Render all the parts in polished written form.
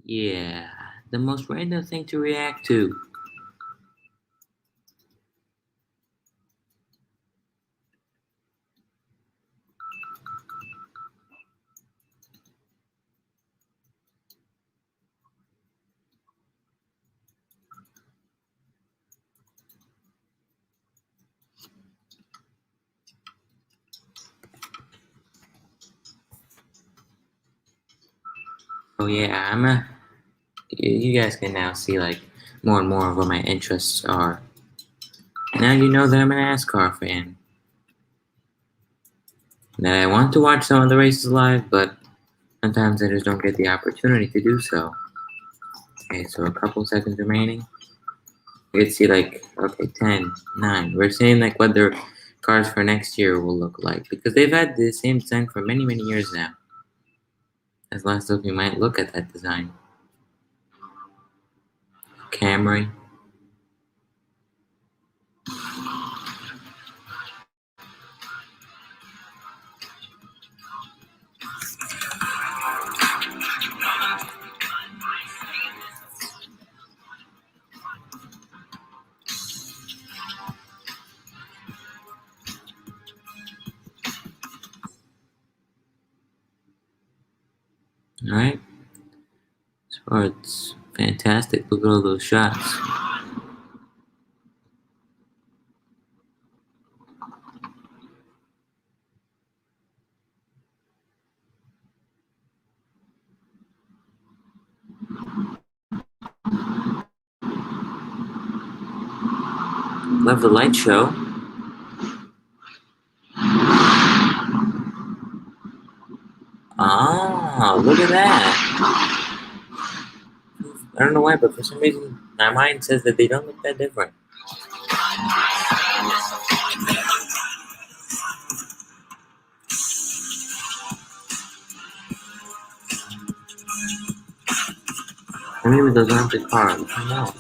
Yeah, the most random thing to react to. Oh yeah, you guys can now see like more and more of what my interests are. Now you know that I'm a NASCAR fan. That I want to watch some of the races live, but sometimes I just don't get the opportunity to do so. Okay, so a couple seconds remaining. You can see like, okay, 10, 9. We're saying like what their cars for next year will look like. Because they've had the same design for many, many years now. As last look, we might look at that design. Camry. Alright. So it's fantastic. Look at all those shots. Love the light show. Ah, look at that. I don't know why, but for some reason my mind says that they don't look that different. Or maybe those aren't the cars. Who knows?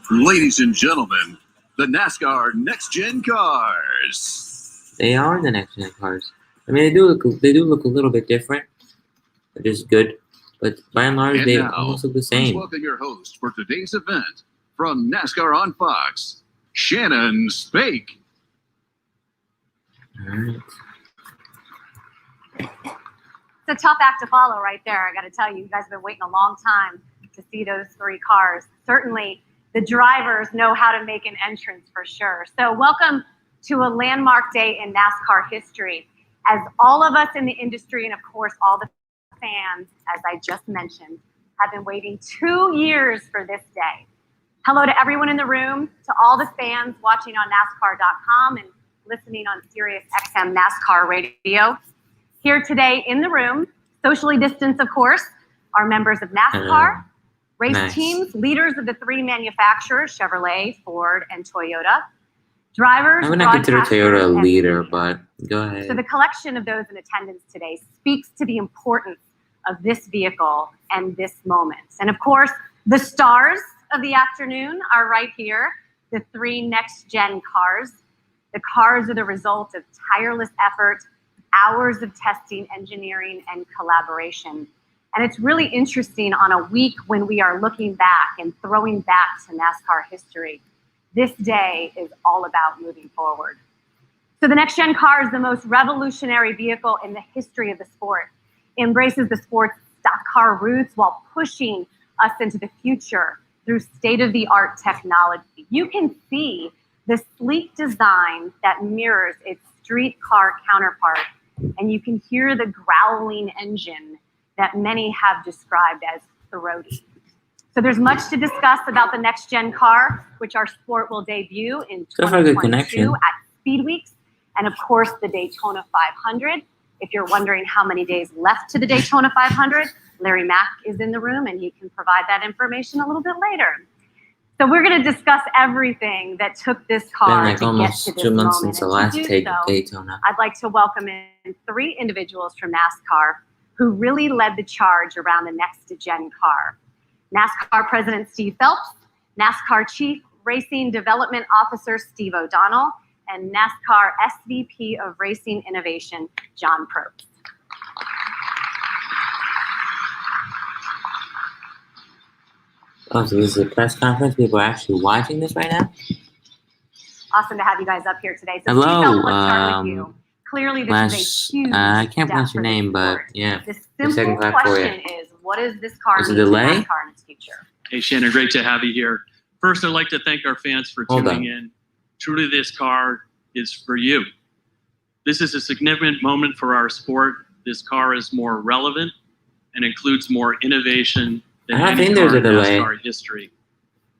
Ladies and gentlemen, the NASCAR Next Gen cars. They are the next gen cars. I mean, they do look a little bit different, which is good. But by and large, they almost look the Please same. welcome your host for today's event from NASCAR on Fox, Shannon Spake. All right. It's a tough act to follow right there. I got to tell you, you guys have been waiting a long time to see those three cars. Certainly, the drivers know how to make an entrance for sure. So welcome to a landmark day in NASCAR history. As all of us in the industry, and of course all the fans, as I just mentioned, have been waiting 2 years for this day. Hello to everyone in the room, to all the fans watching on NASCAR.com and listening on Sirius XM NASCAR radio. Here today in the room, socially distanced, of course, are members of NASCAR, race teams, leaders of the three manufacturers, Chevrolet, Ford, and Toyota, drivers, I would not consider Toyota a broadcasters, leader, but go ahead. So the collection of those in attendance today speaks to the importance of this vehicle and this moment. And of course, the stars of the afternoon are right here, the three next-gen cars. The cars are the result of tireless effort, hours of testing, engineering, and collaboration. And it's really interesting on a week when we are looking back and throwing back to NASCAR history. This day is all about moving forward. So the Next Gen car is the most revolutionary vehicle in the history of the sport. It embraces the sport's stock car roots while pushing us into the future through state-of-the-art technology. You can see the sleek design that mirrors its street car counterpart, and you can hear the growling engine that many have described as throaty. So there's much to discuss about the Next Gen car, which our sport will debut in 2022 at Speed Weeks, and of course the Daytona 500. If you're wondering how many days left to the Daytona 500, Larry Mack is in the room and he can provide that information a little bit later. So we're going to discuss everything that took this car to get to this 2 months moment. since the last Daytona. I'd like to welcome in three individuals from NASCAR who really led the charge around the Next Gen car. NASCAR President Steve Phelps, NASCAR Chief Racing Development Officer Steve O'Donnell, and NASCAR SVP of Racing Innovation, John Probst. Oh, so this is a press conference? People are actually watching this right now? Awesome to have you guys up here today. So Hello, Steve Phelps, let's start with you. Clearly, this is a huge I can't step pronounce your for this name, but sport. yeah. The simple question is, what does this car mean to NASCAR in its future? Hey, Shannon, great to have you here. First, I'd like to thank our fans for tuning in. Truly, this car is for you. This is a significant moment for our sport. This car is more relevant and includes more innovation than any car in NASCAR history.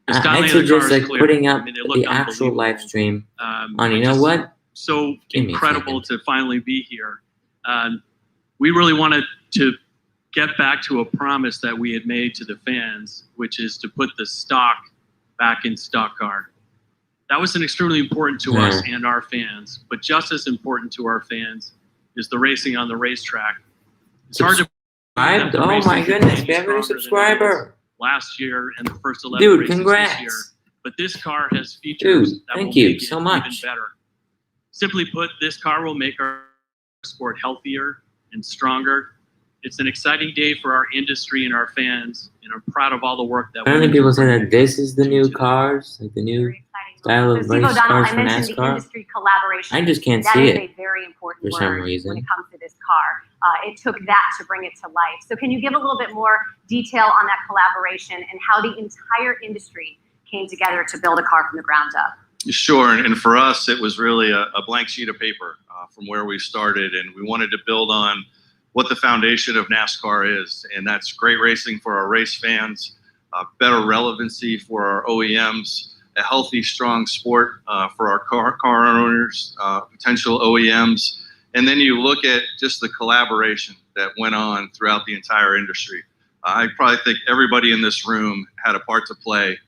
I suggest like putting up the actual live stream on, you know what? So incredible to finally be here. We really wanted to get back to a promise that we had made to the fans, which is to put the stock back in stock car. That was extremely important to us and our fans, but just as important to our fans is the racing on the racetrack. It's hard to believe that the oh my goodness, we have a subscriber last year and the first 11 races this year. But this car has features that will make it even better. Simply put, this car will make our sport healthier and stronger. It's an exciting day for our industry and our fans, and I'm proud of all the work that apparently people say that this is the new cars, like the new style of race cars for NASCAR. I just can't see it that is a very important for some word reason. when it comes to this car. It took that to bring it to life. So can you give a little bit more detail on that collaboration and how the entire industry came together to build a car from the ground up? Sure, and for us, it was really a blank sheet of paper from where we started, and we wanted to build on what the foundation of NASCAR is, and that's great racing for our race fans, better relevancy for our OEMs, a healthy, strong sport for our car owners, potential OEMs, and then you look at just the collaboration that went on throughout the entire industry. I probably think everybody in this room had a part to play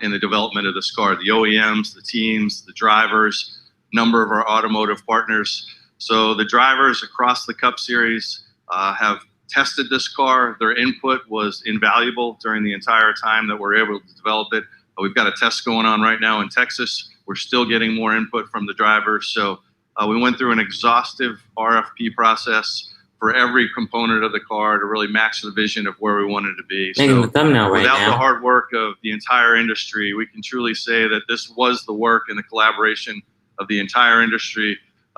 in the development of this car, the OEMs, the teams, the drivers, number of our automotive partners. So the drivers across the Cup Series have tested this car. Their input was invaluable during the entire time that we're able to develop it. We've got a test going on right now in Texas. We're still getting more input from the drivers. So we went through an exhaustive RFP process for every component of the car to really match the vision of where we wanted to be. Making the thumbnail right now. Without the hard work of the entire industry, we can truly say that this was the work and the collaboration of the entire industry,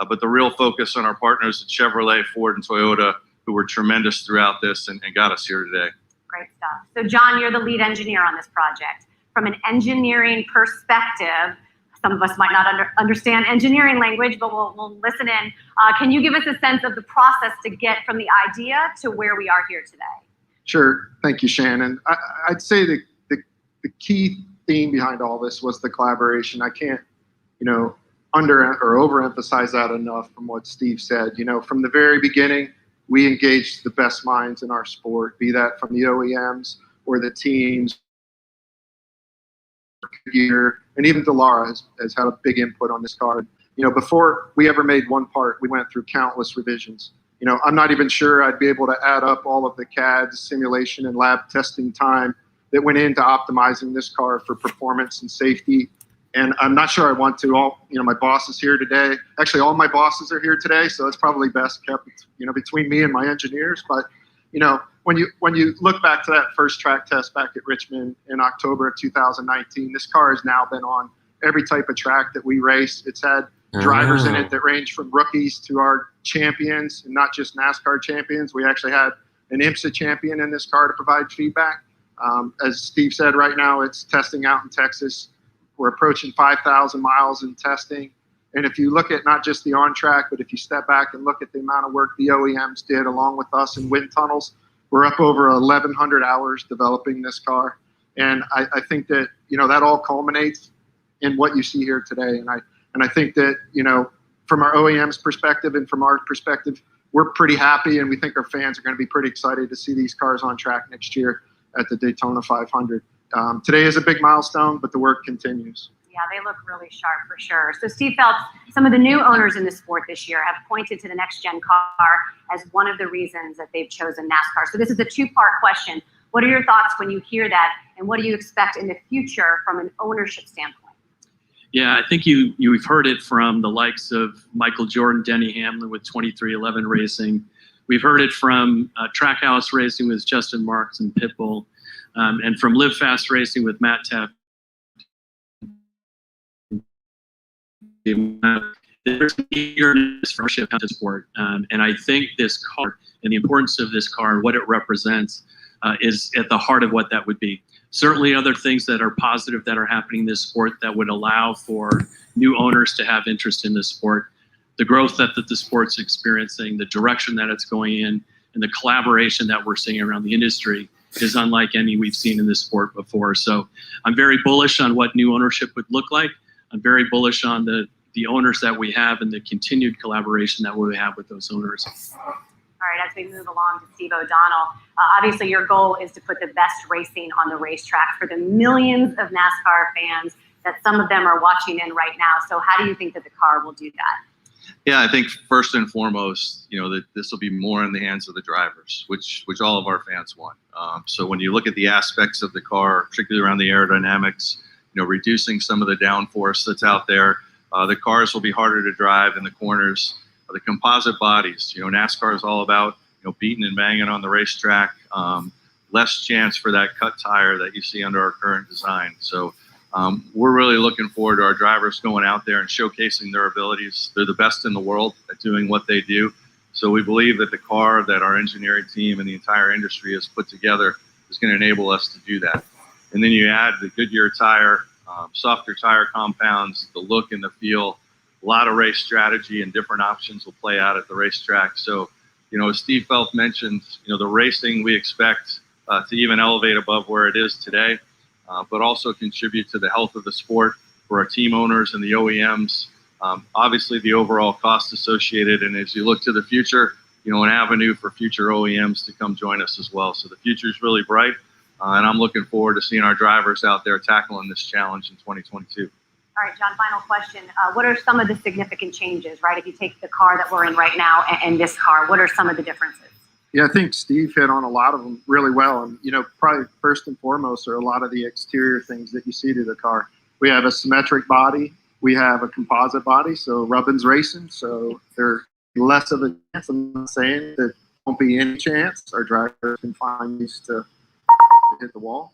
but the real focus on our partners at Chevrolet, Ford, and Toyota, who were tremendous throughout this and got us here today. Great stuff. So John, you're the lead engineer on this project. From an engineering perspective, some of us might not understand engineering language, but we'll listen in. Can you give us a sense of the process to get from the idea to where we are here today? Sure. Thank you, Shannon. I'd say the key theme behind all this was the collaboration. I can't, under or overemphasize that enough from what Steve said. From the very beginning, we engaged the best minds in our sport, be that from the OEMs or the teams, and even Delara has had a big input on this car. Before we ever made one part, we went through countless revisions. I'm not even sure I'd be able to add up all of the CAD simulation and lab testing time that went into optimizing this car for performance and safety. And I'm not sure I want to. My boss is here today. Actually, all my bosses are here today, so it's probably best kept, between me and my engineers. But, when you look back to that first track test back at Richmond in October of 2019, this car has now been on every type of track that we race. It's had drivers in it that range from rookies to our champions, and not just NASCAR champions. We actually had an IMSA champion in this car to provide feedback. As Steve said, right now it's testing out in Texas. We're approaching 5,000 miles in testing. And if you look at not just the on-track, but if you step back and look at the amount of work the OEMs did along with us in wind tunnels, we're up over 1,100 hours developing this car. And I think that, that all culminates in what you see here today. And I think that, from our OEM's perspective and from our perspective, we're pretty happy, and we think our fans are going to be pretty excited to see these cars on track next year at the Daytona 500. Today is a big milestone, but the work continues. Yeah, they look really sharp for sure. So Steve Phelps, some of the new owners in the sport this year have pointed to the next gen car as one of the reasons that they've chosen NASCAR. So this is a two-part question. What are your thoughts when you hear that, and what do you expect in the future from an ownership standpoint? Yeah, I think you've heard it from the likes of Michael Jordan, Denny Hamlin with 2311 Racing. We've heard it from Trackhouse Racing with Justin Marks and Pitbull. And from Live Fast Racing with Matt Teff, there's eagerness for the sport. And I think this car and the importance of this car and what it represents is at the heart of what that would be. Certainly other things that are positive that are happening in this sport that would allow for new owners to have interest in this sport. The growth that the sport's experiencing, the direction that it's going in, and the collaboration that we're seeing around the industry is unlike any we've seen in this sport before. So I'm very bullish on what new ownership would look like. I'm very bullish on the owners that we have and the continued collaboration that we have with those owners. All right, as we move along to Steve O'Donnell, obviously your goal is to put the best racing on the racetrack for the millions of NASCAR fans that some of them are watching in right now. So how do you think that the car will do that? Yeah, I think first and foremost, that this will be more in the hands of the drivers, which all of our fans want. So when you look at the aspects of the car, particularly around the aerodynamics, reducing some of the downforce that's out there, the cars will be harder to drive in the corners. The composite bodies, NASCAR is all about, beating and banging on the racetrack. Less chance for that cut tire that you see under our current design. So we're really looking forward to our drivers going out there and showcasing their abilities. They're the best in the world at doing what they do. So we believe that the car that our engineering team and the entire industry has put together is going to enable us to do that. And then you add the Goodyear tire, softer tire compounds, the look and the feel. A lot of race strategy and different options will play out at the racetrack. So, as Steve Felth mentioned, the racing we expect to even elevate above where it is today, but also contribute to the health of the sport for our team owners and the OEMs. Obviously, the overall cost associated, and as you look to the future, an avenue for future OEMs to come join us as well. So the future is really bright, and I'm looking forward to seeing our drivers out there tackling this challenge in 2022. All right, John, final question. What are some of the significant changes, right? If you take the car that we're in right now and this car, what are some of the differences? Yeah, I think Steve hit on a lot of them really well. And, probably first and foremost are a lot of the exterior things that you see to the car. We have a symmetric body. We have a composite body, so Rubbin's racing. So there's less of a chance. I'm not saying there won't be any chance. Our drivers can find ways to hit the wall.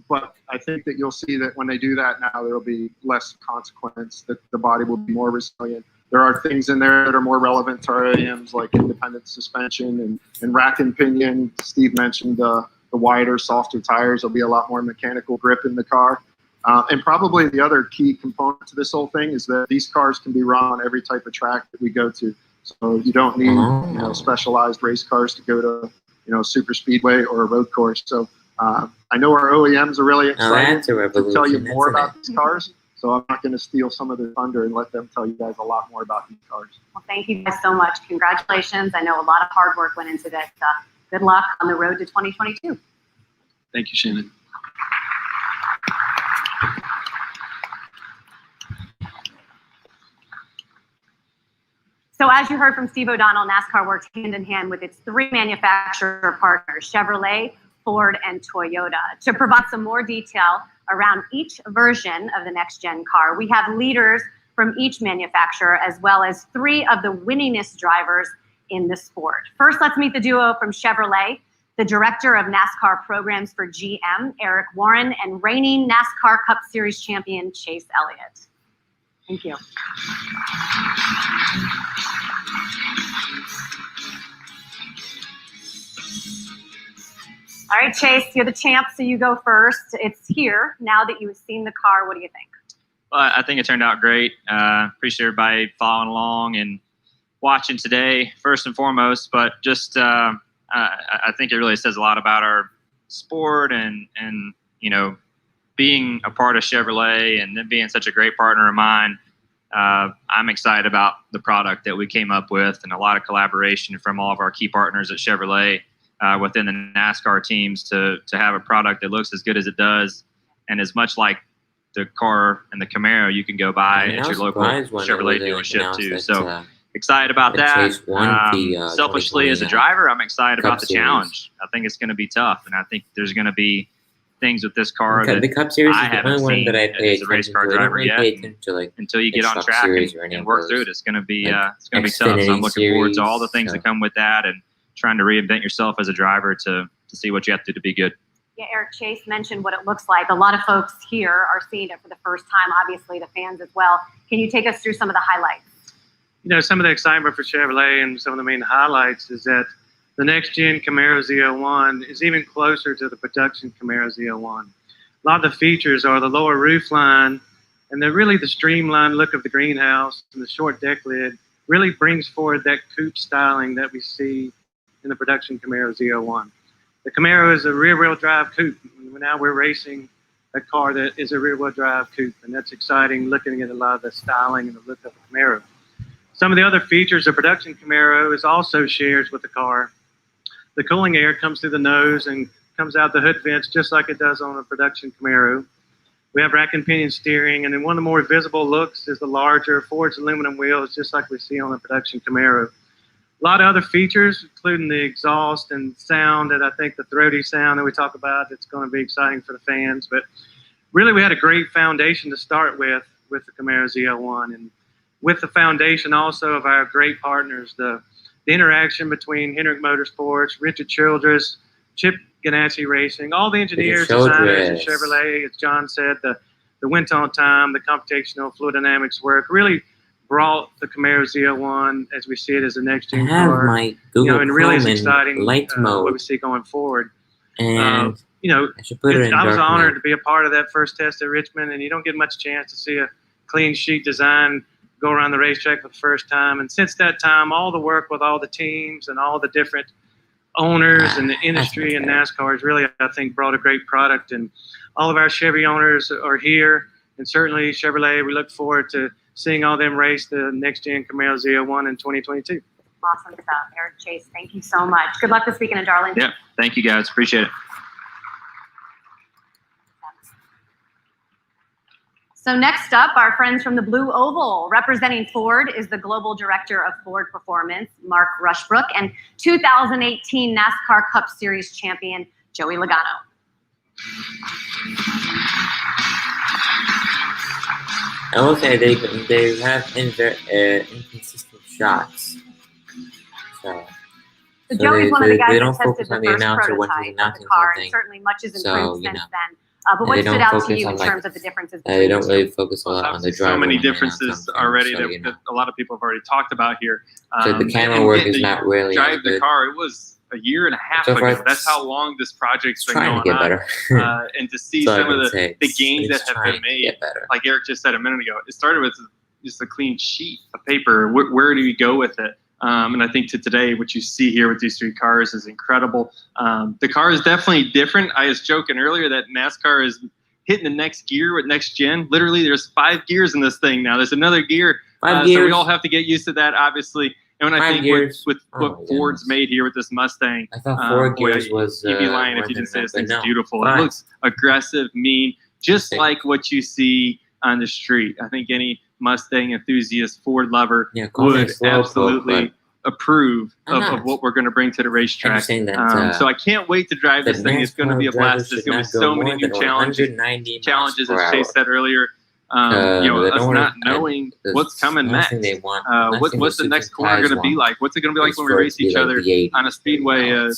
But I think that you'll see that when they do that now, there will be less consequence, that the body will be more resilient. There are things in there that are more relevant to our OEMs, like independent suspension and rack and pinion. Steve mentioned the wider, softer tires. There'll be a lot more mechanical grip in the car. And probably the other key component to this whole thing is that these cars can be run on every type of track that we go to. So you don't need specialized race cars to go to super speedway or a road course. So I know our OEMs are really excited to tell you more about these cars. So I'm not going to steal some of the thunder and let them tell you guys a lot more about these cars. Well, thank you guys so much. Congratulations. I know a lot of hard work went into this. Good luck on the road to 2022. Thank you, Shannon. So as you heard from Steve O'Donnell, NASCAR works hand in hand with its three manufacturer partners, Chevrolet, Ford, and Toyota. To provide some more detail around each version of the Next Gen car, we have leaders from each manufacturer, as well as three of the winningest drivers in the sport. First, let's meet the duo from Chevrolet, the director of NASCAR programs for GM, Eric Warren, and reigning NASCAR Cup Series champion, Chase Elliott. Thank you. All right, Chase, you're the champ, so you go first. It's here. Now that you've seen the car, what do you think? Well, I think it turned out great. Appreciate everybody following along and watching today, first and foremost. But just, I think it really says a lot about our sport and being a part of Chevrolet and them being such a great partner of mine. I'm excited about the product that we came up with and a lot of collaboration from all of our key partners at Chevrolet within the NASCAR teams to have a product that looks as good as it does and as much like the car and the Camaro you can go buy at your local Chevrolet dealership too. So excited about that. Selfishly as a driver, I'm excited about the challenge. I think it's going to be tough, and I think there's going to be things with this car that the Cup Series I is the haven't only seen one that I pay as a race car driver yet. Until you get on track and work through it, it's going to be tough. So I'm looking forward to all the things that come with that and trying to reinvent yourself as a driver to see what you have to do to be good. Yeah, Eric, Chase mentioned what it looks like. A lot of folks here are seeing it for the first time, obviously the fans as well. Can you take us through some of the highlights? You know, some of the excitement for Chevrolet and some of the main highlights is that the Next Gen Camaro Z01 is even closer to the production Camaro Z01. A lot of the features are the lower roof line and the streamlined look of the greenhouse and the short deck lid really brings forward that coupe styling that we see in the production Camaro Z01. The Camaro is a rear-wheel drive coupe. Now we're racing a car that is a rear-wheel drive coupe, and that's exciting looking at a lot of the styling and the look of the Camaro. Some of the other features of production Camaro is also shares with the car. The cooling air comes through the nose and comes out the hood vents just like it does on a production Camaro. We have rack and pinion steering, and then one of the more visible looks is the larger forged aluminum wheels just like we see on the production Camaro. A lot of other features, including the exhaust and sound, and I think the throaty sound that we talk about, that's going to be exciting for the fans. But really, we had a great foundation to start with the Camaro Z01. And with the foundation also of our great partners, the interaction between Hendrick Motorsports, Richard Childress, Chip Ganassi Racing, all the engineers, designers at Chevrolet, as John said, the went on time, the computational fluid dynamics work, really brought the Camaro Z01 as we see it as a next gen car. My Google and really is Chrome exciting light mode. what we see going forward. And I should put it in I was dark honored mode. to be a part of that first test at Richmond, and you don't get much chance to see a clean sheet design go around the racetrack for the first time. And since that time, all the work with all the teams and all the different owners and the industry and NASCAR has really, I think, brought a great product. And all of our Chevy owners are here, and certainly Chevrolet, we look forward to seeing all them race the next gen Camaro Z01 in 2022. Awesome stuff. Eric, Chase, thank you so much. Good luck this weekend in Darlington. Yeah, thank you guys. Appreciate it. So next up, our friends from the Blue Oval. Representing Ford is the Global Director of Ford Performance, Mark Rushbrook, and 2018 NASCAR Cup Series champion, Joey Logano. I will say they have inconsistent shots. So Joey's one of the guys they that don't tested focus the on the first announcer when he's prototype of announcing the car, something. and certainly much has So, improved you since know. then. But what They stood don't out to focus you on, in like, terms of the differences They between don't the two? really focus a lot on the driver. So many when they differences announce something, already so, that a lot of people have already talked about here. So the camera and work getting is to not really drive as the good. car. It was a year and a half So far, ago. That's how long this project's It's been trying going to get on. better. And to see That's all I some of can the say. gains It's that have trying been to made, get better. like Eric just said a minute ago, it started with just a clean sheet of paper. Where do you go with it? And I think to today, what you see here with these three cars is incredible. The car is definitely different. I was joking earlier that NASCAR is hitting the next gear with next gen. Literally, there's 5 gears in this thing now. There's another gear. So we all have to get used to that, obviously. And when I think with what Ford's made here with this Mustang, I thought 4 gears boy, was you'd be lying more if you didn't say than this that, thing's but no. beautiful. Fine. It looks aggressive, mean, just Okay. like what you see on the street. I think any Mustang enthusiast, Ford lover would absolutely approve of what we're going to bring to the racetrack. So I can't wait to drive this thing. It's going to be a blast. There's going to be so many new challenges, as Chase said earlier. Us not knowing what's coming next. What's the next corner going to be like? What's it going to be like when we race each other on a speedway, a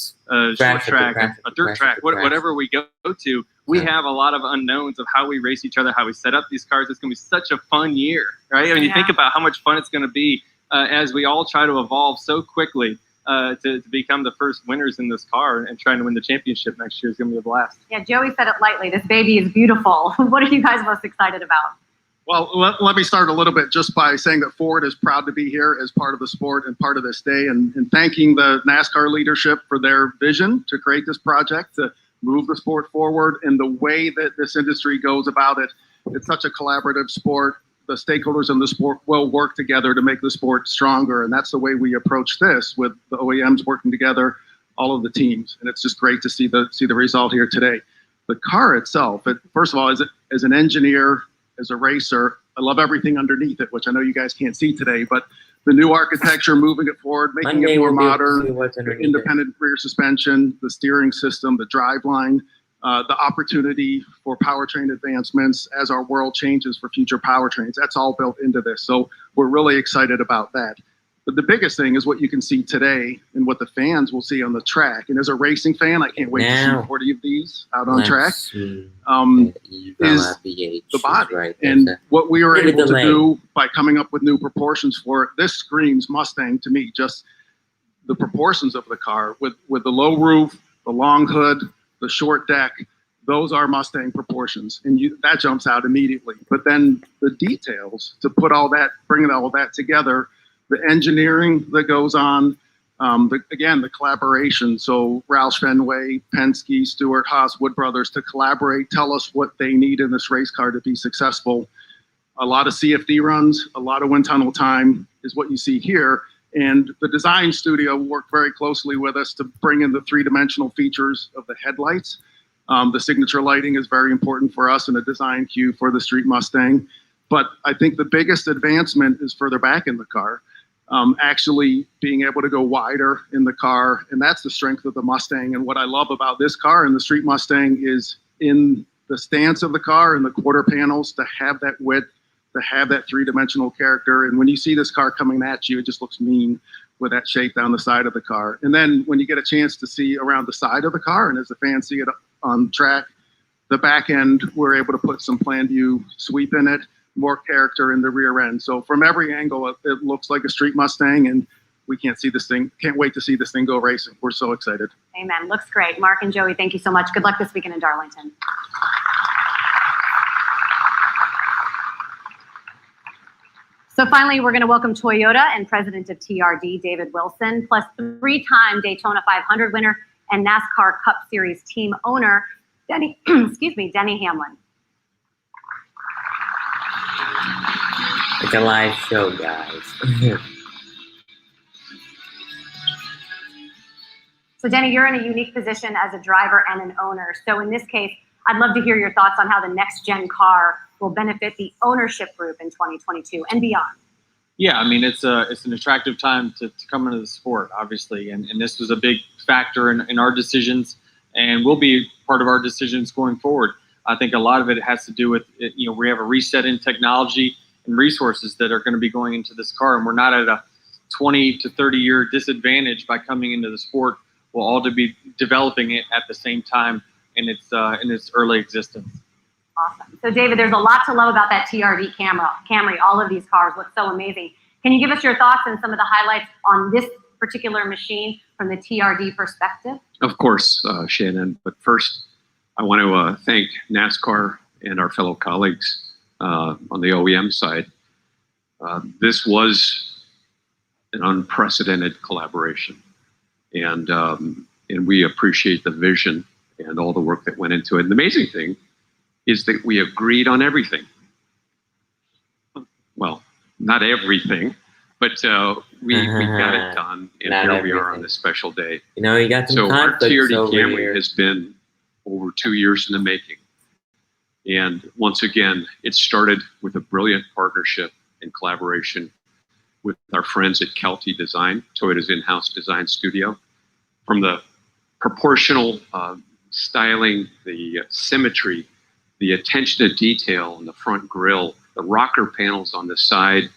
short track, a dirt track, whatever we go to? We have a lot of unknowns of how we race each other, how we set up these cars. It's going to be such a fun year, right? I mean, you think about how much fun it's going to be as we all try to evolve so quickly to become the first winners in this car and trying to win the championship next year is going to be a blast. Yeah, Joey said it lightly. This baby is beautiful. What are you guys most excited about? Well, let me start a little bit just by saying that Ford is proud to be here as part of the sport and part of this day, and thanking the NASCAR leadership for their vision to create this project, to move the sport forward in the way that this industry goes about it. It's such a collaborative sport. The stakeholders in the sport will work together to make the sport stronger, and that's the way we approach this, with the OEMs working together, all of the teams, and it's just great to see the result here today. The car itself, first of all, as an engineer, as a racer, I love everything underneath it, which I know you guys can't see today, but the new architecture, moving it forward, making it more modern, independent rear suspension, the steering system, the driveline, the opportunity for powertrain advancements as our world changes for future powertrains. That's all built into this. So we're really excited about that. But the biggest thing is what you can see today and what the fans will see on the track. And as a racing fan, I can't wait to see 40 of these out on track. Is the body. Right. And what we were able to do by coming up with new proportions for it, this screams Mustang to me, just the proportions of the car with the low roof, the long hood, the short deck. Those are Mustang proportions, and that jumps out immediately. But then the details to put all that, bringing all that together, the engineering that goes on, the collaboration. So Roush Fenway, Penske, Stewart, Haas, Wood Brothers to collaborate, tell us what they need in this race car to be successful. A lot of CFD runs, a lot of wind tunnel time is what you see here. And the design studio worked very closely with us to bring in the three-dimensional features of the headlights. The signature lighting is very important for us in a design cue for the Street Mustang. But I think the biggest advancement is further back in the car. Actually being able to go wider in the car, and that's the strength of the Mustang. And what I love about this car and the Street Mustang is in the stance of the car and the quarter panels to have that width, to have that three-dimensional character. And when you see this car coming at you, it just looks mean with that shape down the side of the car. And then when you get a chance to see around the side of the car, and as the fans see it on track, the back end, we're able to put some plan view sweep in it, more character in the rear end. So from every angle, it looks like a Street Mustang, and we can't wait to see this thing go racing. We're so excited. Amen. Looks great. Mark and Joey, thank you so much. Good luck this weekend in Darlington. So finally, we're going to welcome Toyota and president of TRD, David Wilson, plus three-time Daytona 500 winner and NASCAR Cup Series team owner, Denny Hamlin. It's a live show, guys. So Denny, you're in a unique position as a driver and an owner. So in this case, I'd love to hear your thoughts on how the next gen car will benefit the ownership group in 2022 and beyond. Yeah, I mean, it's an attractive time to come into the sport, obviously, and this was a big factor in our decisions, and will be part of our decisions going forward. I think a lot of it has to do with, we have a reset in technology and resources that are going to be going into this car, and we're not at a 20 to 30 year disadvantage by coming into the sport. We'll all to be developing it at the same time in its early existence. Awesome. So David, there's a lot to love about that TRD Camry. All of these cars look so amazing. Can you give us your thoughts and some of the highlights on this particular machine from the TRD perspective? Of course, Shannon. But first, I want to thank NASCAR and our fellow colleagues on the OEM side. This was an unprecedented collaboration, and we appreciate the vision and all the work that went into it. And the amazing thing is that we agreed on everything. Well, not everything, but we got it done, and here we are on this special day. You got some so our conflicts TRD over Camry here. has been over 2 years in the making. And once again, it started with a brilliant partnership and collaboration with our friends at Kelty Design, Toyota's in-house design studio. From the proportional styling, the symmetry, the attention to detail on the front grille, the rocker panels on the side,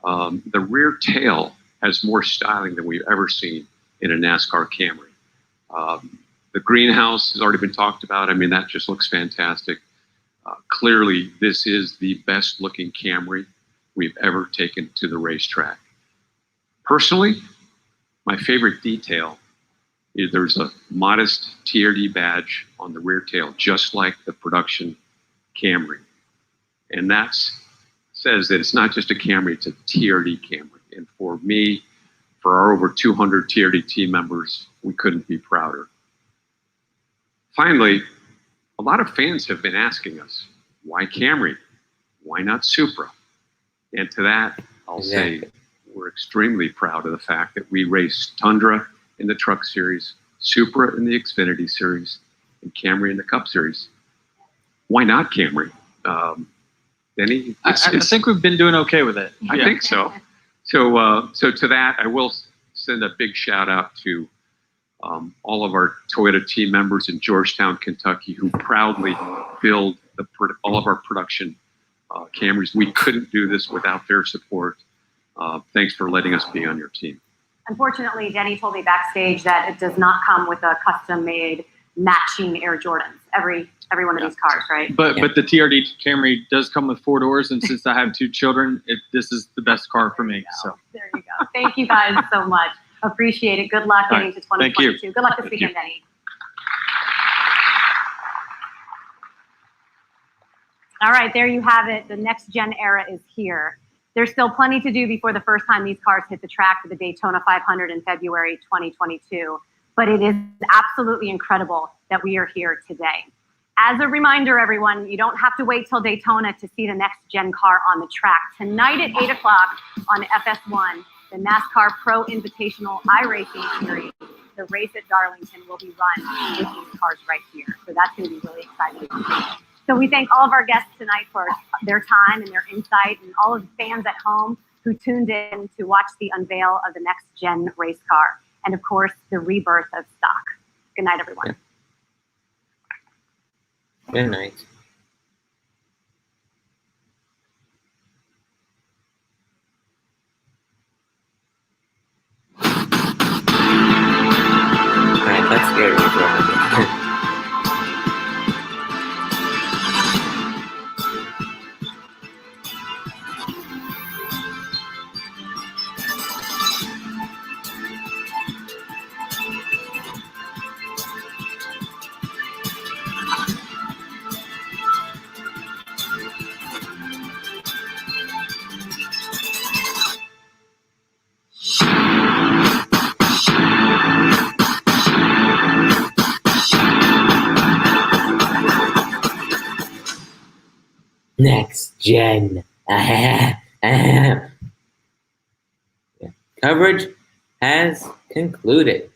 the rear tail has more styling than we've ever seen in a NASCAR Camry. The greenhouse has already been talked about. I mean, that just looks fantastic. Clearly, this is the best looking Camry we've ever taken to the racetrack. Personally, my favorite detail is there's a modest TRD badge on the rear tail, just like the production Camry. And that says that it's not just a Camry, it's a TRD Camry. And for me, for our over 200 TRD team members, we couldn't be prouder. Finally, a lot of fans have been asking us, why Camry? Why not Supra? And to that, I'll say we're extremely proud of the fact that we raced Tundra in the Truck Series, Supra in the Xfinity Series, and Camry in the Cup Series. Why not Camry? Denny? I think we've been doing okay with it. I think so. So to that, I will send a big shout out to all of our Toyota team members in Georgetown, Kentucky, who proudly build all of our production Camrys. We couldn't do this without their support. Thanks for letting us be on your team. Unfortunately, Denny told me backstage that it does not come with a custom-made matching Air Jordans. Every one of these cars, right? But the TRD Camry does come with 4 doors, and since I have 2 children, this is the best car for me. So There you go. Thank you guys so much. Appreciate it. Good luck getting to Thank you. 2022. Good luck this weekend, Denny. All right, there you have it. The next gen era is here. There's still plenty to do before the first time these cars hit the track for the Daytona 500 in February 2022. But it is absolutely incredible that we are here today. As a reminder, everyone, you don't have to wait till Daytona to see the next gen car on the track. Tonight at 8 o'clock on FS1, the NASCAR Pro Invitational iRacing Series, the race at Darlington, will be run with these cars right here. So that's going to be really exciting. So we thank all of our guests tonight for their time and their insight, and all of the fans at home who tuned in to watch the unveil of the next gen race car, and of course, the rebirth of stock. Good night, everyone. Good night. Alright, let's get it. Next gen. Yeah. Coverage has concluded.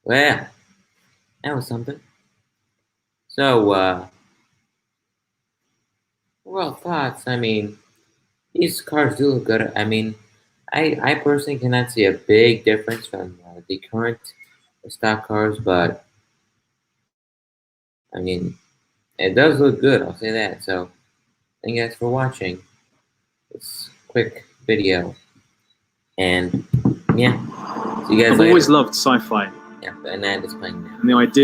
Well, that was something. So, well, thoughts. I mean, these cars do look good. I mean, I personally cannot see a big difference from the current stock cars, but I mean, it does look good, I'll say that. So, thank you guys for watching this quick video. And, yeah, see you guys I've later. always loved sci-fi, Yeah, and that is playing now. and the idea